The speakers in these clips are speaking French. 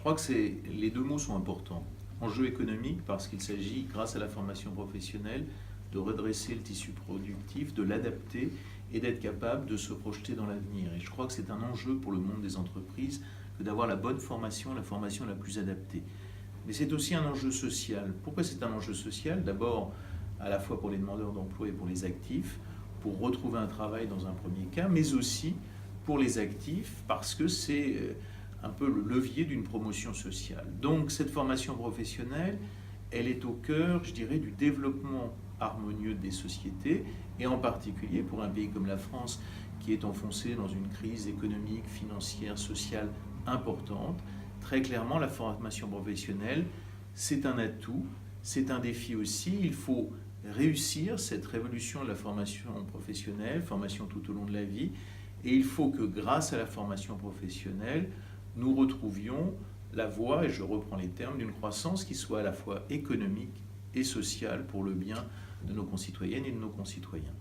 crois que les deux mots sont importants. Enjeu économique parce qu'il s'agit, grâce à la formation professionnelle, de redresser le tissu productif, de l'adapter et d'être capable de se projeter dans l'avenir. Et je crois que c'est un enjeu pour le monde des entreprises que d'avoir la bonne formation, la formation la plus adaptée. Mais c'est aussi un enjeu social. Pourquoi c'est un enjeu social? D'abord, à la fois pour les demandeurs d'emploi et pour les actifs, pour retrouver un travail dans un premier cas, mais aussi pour les actifs, parce que c'est un peu le levier d'une promotion sociale. Donc cette formation professionnelle, elle est au cœur, je dirais, du développement harmonieux des sociétés, et en particulier pour un pays comme la France, qui est enfoncé dans une crise économique, financière, sociale importante. Très clairement, la formation professionnelle, c'est un atout, c'est un défi aussi. Il faut réussir cette révolution de la formation professionnelle, formation tout au long de la vie, et il faut que grâce à la formation professionnelle, nous retrouvions la voie, et je reprends les termes, d'une croissance qui soit à la fois économique et sociale pour le bien de nos concitoyennes et de nos concitoyens.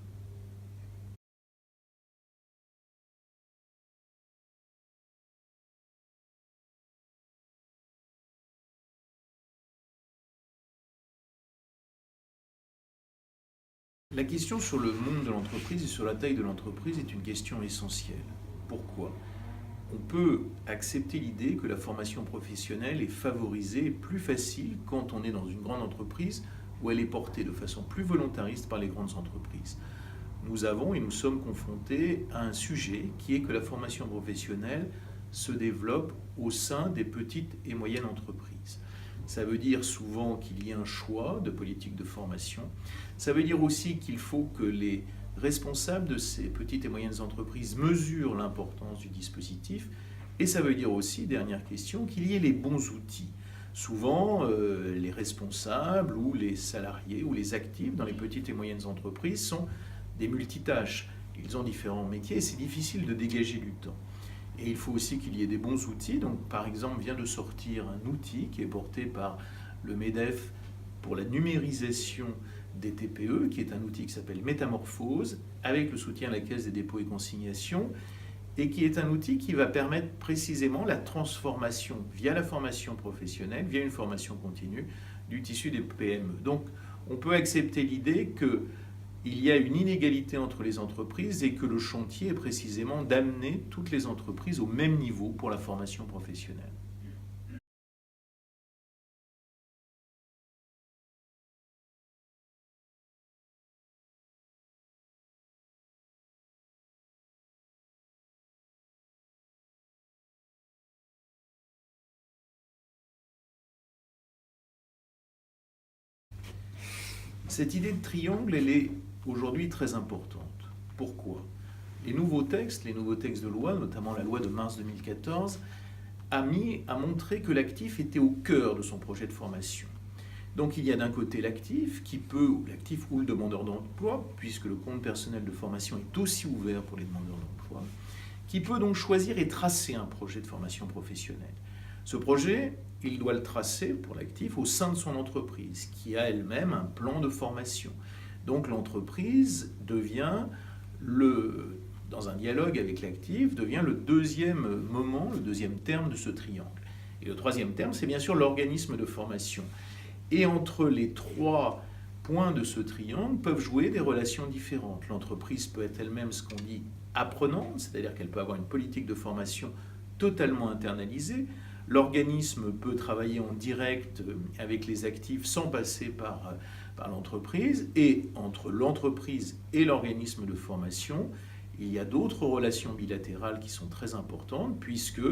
La question sur le monde de l'entreprise et sur la taille de l'entreprise est une question essentielle. Pourquoi? On peut accepter l'idée que la formation professionnelle est favorisée et plus facile quand on est dans une grande entreprise où elle est portée de façon plus volontariste par les grandes entreprises. Nous avons et nous sommes confrontés à un sujet qui est que la formation professionnelle se développe au sein des petites et moyennes entreprises. Ça veut dire souvent qu'il y ait un choix de politique de formation. Ça veut dire aussi qu'il faut que les responsables de ces petites et moyennes entreprises mesurent l'importance du dispositif. Et ça veut dire aussi, dernière question, qu'il y ait les bons outils. Souvent, les responsables ou les salariés ou les actifs dans les petites et moyennes entreprises sont des multitâches. Ils ont différents métiers et c'est difficile de dégager du temps. Et il faut aussi qu'il y ait des bons outils. Donc, par exemple, vient de sortir un outil qui est porté par le MEDEF pour la numérisation des TPE, qui est un outil qui s'appelle Métamorphose, avec le soutien à la Caisse des dépôts et consignations, et qui est un outil qui va permettre précisément la transformation via la formation professionnelle, via une formation continue, du tissu des PME. Donc, on peut accepter l'idée qu'il y a une inégalité entre les entreprises et que le chantier est précisément d'amener toutes les entreprises au même niveau pour la formation professionnelle. Cette idée de triangle, elle est aujourd'hui très importante. Pourquoi? Les nouveaux textes de loi, notamment la loi de mars 2014, a montré que l'actif était au cœur de son projet de formation. Donc il y a d'un côté l'actif l'actif ou le demandeur d'emploi, puisque le compte personnel de formation est aussi ouvert pour les demandeurs d'emploi, qui peut donc choisir et tracer un projet de formation professionnelle. Ce projet, il doit le tracer pour l'actif au sein de son entreprise, qui a elle-même un plan de formation. Donc l'entreprise devient, dans un dialogue avec l'actif, devient le deuxième moment, le deuxième terme de ce triangle. Et le troisième terme, c'est bien sûr l'organisme de formation. Et entre les trois points de ce triangle peuvent jouer des relations différentes. L'entreprise peut être elle-même ce qu'on dit apprenante, c'est-à-dire qu'elle peut avoir une politique de formation totalement internalisée. L'organisme peut travailler en direct avec les actifs sans passer par l'entreprise. Et entre l'entreprise et l'organisme de formation, il y a d'autres relations bilatérales qui sont très importantes, puisque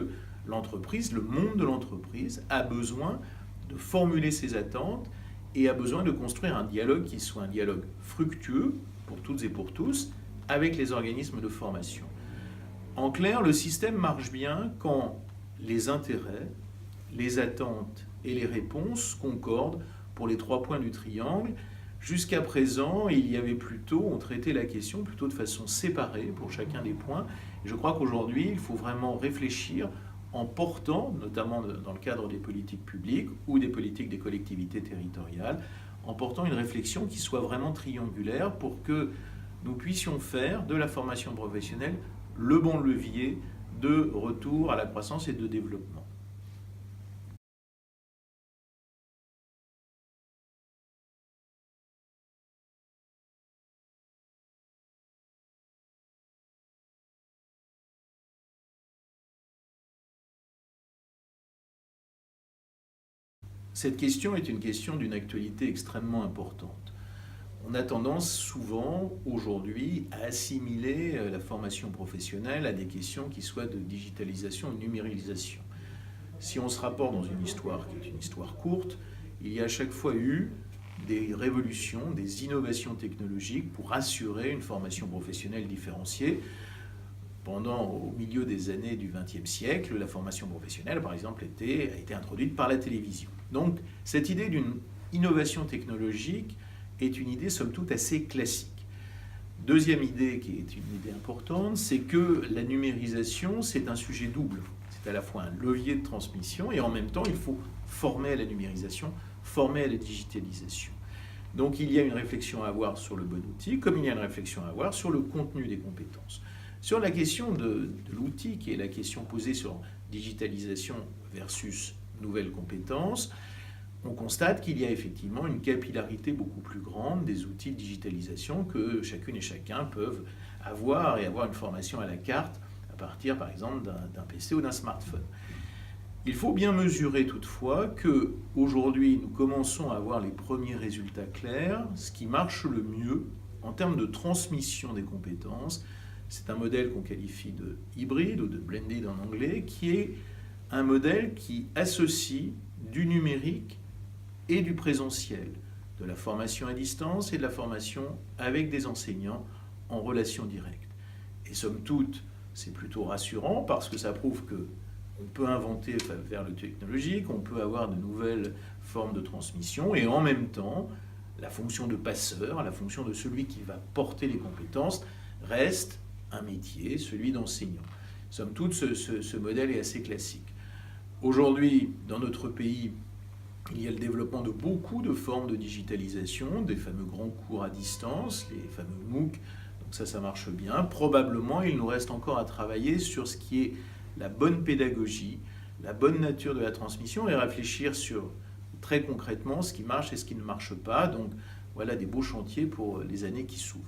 l'entreprise, le monde de l'entreprise, a besoin de formuler ses attentes et a besoin de construire un dialogue qui soit un dialogue fructueux pour toutes et pour tous avec les organismes de formation. En clair, le système marche bien quand les intérêts, les attentes et les réponses concordent pour les trois points du triangle. Jusqu'à présent, on traitait la question plutôt de façon séparée pour chacun des points. Et je crois qu'aujourd'hui, il faut vraiment réfléchir en portant, notamment dans le cadre des politiques publiques ou des politiques des collectivités territoriales, en portant une réflexion qui soit vraiment triangulaire pour que nous puissions faire de la formation professionnelle le bon levier de retour à la croissance et de développement. Cette question est une question d'une actualité extrêmement importante. On a tendance souvent aujourd'hui à assimiler la formation professionnelle à des questions qui soient de digitalisation ou de numérisation. Si on se rapporte dans une histoire qui est une histoire courte, il y a à chaque fois eu des révolutions, des innovations technologiques pour assurer une formation professionnelle différenciée. Au milieu des années du XXe siècle, la formation professionnelle, par exemple, a été introduite par la télévision. Donc, cette idée d'une innovation technologique est une idée, somme toute, assez classique. Deuxième idée, qui est une idée importante, c'est que la numérisation, c'est un sujet double. C'est à la fois un levier de transmission et en même temps, il faut former à la numérisation, former à la digitalisation. Donc, il y a une réflexion à avoir sur le bon outil, comme il y a une réflexion à avoir sur le contenu des compétences. Sur la question de l'outil, qui est la question posée sur digitalisation versus nouvelles compétences, on constate qu'il y a effectivement une capillarité beaucoup plus grande des outils de digitalisation que chacune et chacun peuvent avoir et avoir une formation à la carte à partir, par exemple, d'un PC ou d'un smartphone. Il faut bien mesurer toutefois qu'aujourd'hui, nous commençons à avoir les premiers résultats clairs. Ce qui marche le mieux en termes de transmission des compétences, c'est un modèle qu'on qualifie de hybride ou de blended en anglais, qui est un modèle qui associe du numérique et du présentiel, de la formation à distance et de la formation avec des enseignants en relation directe. Et somme toute, c'est plutôt rassurant parce que ça prouve qu'on peut inventer vers le technologique, on peut avoir de nouvelles formes de transmission et en même temps, la fonction de passeur, la fonction de celui qui va porter les compétences reste un métier, celui d'enseignant. Somme toute, ce modèle est assez classique. Aujourd'hui, dans notre pays, il y a le développement de beaucoup de formes de digitalisation, des fameux grands cours à distance, les fameux MOOC, donc ça marche bien. Probablement, il nous reste encore à travailler sur ce qui est la bonne pédagogie, la bonne nature de la transmission et réfléchir sur très concrètement ce qui marche et ce qui ne marche pas. Donc voilà des beaux chantiers pour les années qui s'ouvrent.